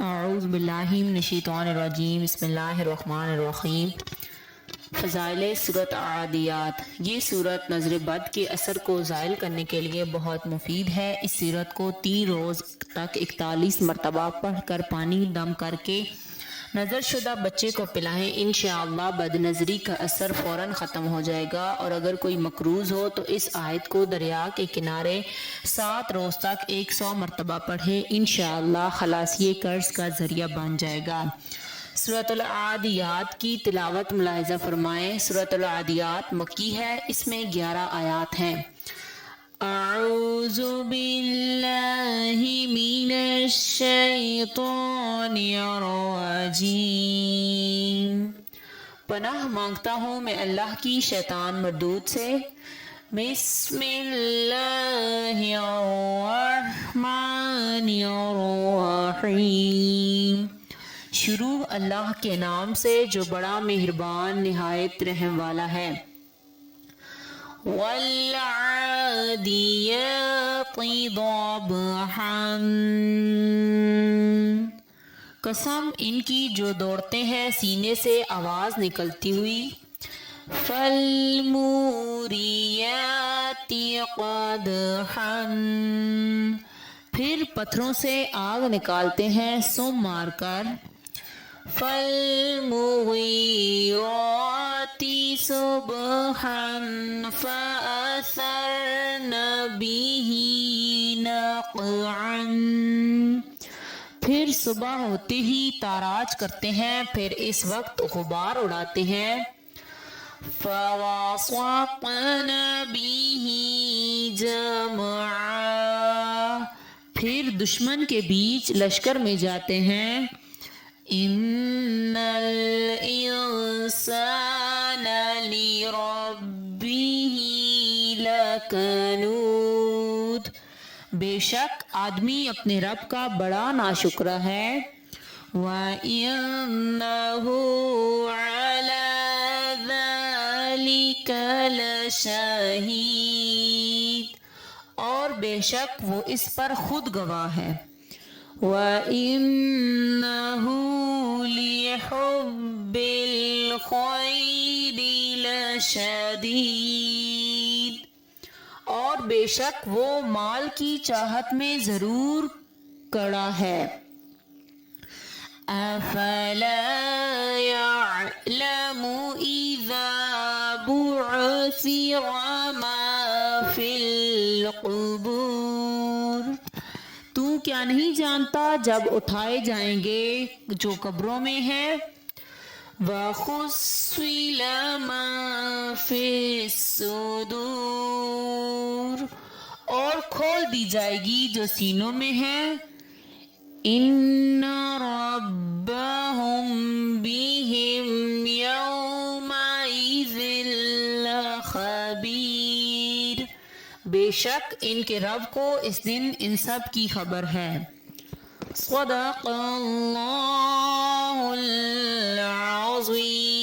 اعوذ باللہ من الشیطان الرجیم بسم اللہ الرحمن الرحیم۔ فضائل سورۃ عادیات۔ یہ سورت نظر بد کے اثر کو زائل کرنے کے لیے بہت مفید ہے۔ اس سورت کو 3 روز تک 41 مرتبہ پڑھ کر پانی دم کر کے نظر شدہ بچے کو پلائیں، انشاءاللہ بد نظری کا اثر فوراً ختم ہو جائے گا۔ اور اگر کوئی مقروض ہو تو اس آیت کو دریا کے کنارے 7 روز تک 100 مرتبہ پڑھے، انشاءاللہ خلاصی قرض کا ذریعہ بن جائے گا۔ سورۃ العادیات کی تلاوت ملاحظہ فرمائیں۔ سورۃ العادیات مکی ہے، اس میں 11 آیات ہیں۔ اعوذ باللہ من الشیطان الرجیم۔ پناہ مانگتا ہوں میں اللہ کی شیطان مردود سے۔ بسم اللہ الرحمن الرحیم۔ شروع اللہ کے نام سے جو بڑا مہربان نہایت رحم والا ہے۔ والعادیات ضبحا، قسم ان کی جو دوڑتے ہیں سینے سے آواز نکلتی ہوئی۔ فالموریات قدحا، پھر پتھروں سے آگ نکالتے ہیں سم مار کر۔ فالمغیرات صبحا فأثرن به نقعا، پھر صبح ہوتے ہی تاراج کرتے ہیں، پھر اس وقت غبار اڑاتے ہیں۔ فوسطن به جمعا، پھر دشمن کے بیچ لشکر میں جاتے ہیں۔ ان الانسان لربه لکنود، بے شک آدمی اپنے رب کا بڑا ناشکرہ ہے۔ وَإِنَّهُ عَلَى ذَلِكَ لَشَهِيدٌ، اور بے شک وہ اس پر خود گواہ ہے۔ وَإِنَّهُ لِحُبِّ الْخَيْرِ لَشَدِيدٌ، اور بے شک وہ مال کی چاہت میں ضرور کڑا ہے۔ افلا يعلم اذا بعثر ما في القبور، تو کیا نہیں جانتا جب اٹھائے جائیں گے جو قبروں میں ہے۔ وَخُسِّلَ مَا فِي الصُّدُورِ، اور کھول دی جائے گی جو سینوں میں ہے۔ إِنَّ رَبَّهُمْ بِهِمْ يَوْمَئِذٍ لَخَبِيرٌ، بے شک ان کے رب کو اس دن ان سب کی خبر ہے۔ صدق اللہ العظیم۔